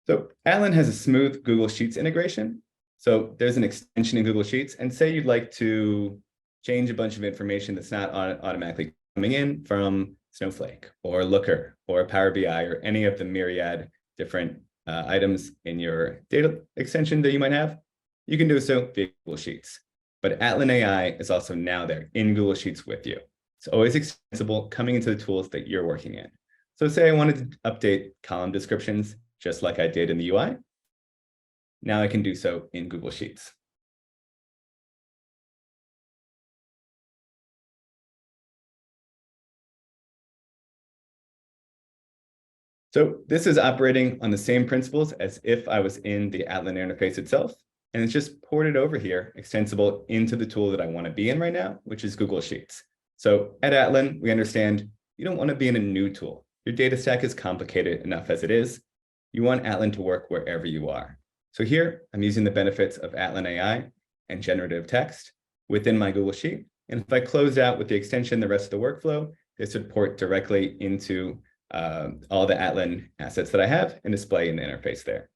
So Atlan has a smooth Google Sheets integration. So there's an extension in Google Sheets, and say you'd like to change a bunch of information that's not automatically coming in from Snowflake or Looker or Power BI or any of the myriad different items in your data extension that you might have, you can do so via Google Sheets. But Atlan AI is also now there in Google Sheets with you. It's always extensible coming into the tools that you're working in. So say I wanted to update column descriptions just like I did in the UI. Now I can do so in Google Sheets. So this is operating on the same principles as if I was in the Atlan interface itself. And it's just ported over here, extensible into the tool that I want to be in right now, which is Google Sheets. So at Atlan, we understand you don't want to be in a new tool. Your data stack is complicated enough as it is. You want Atlan to work wherever you are. So here, I'm using the benefits of Atlan AI and generative text within my Google Sheet. And if I closed out with the extension, the rest of the workflow, this would port directly into all the Atlan assets that I have and display in the interface there.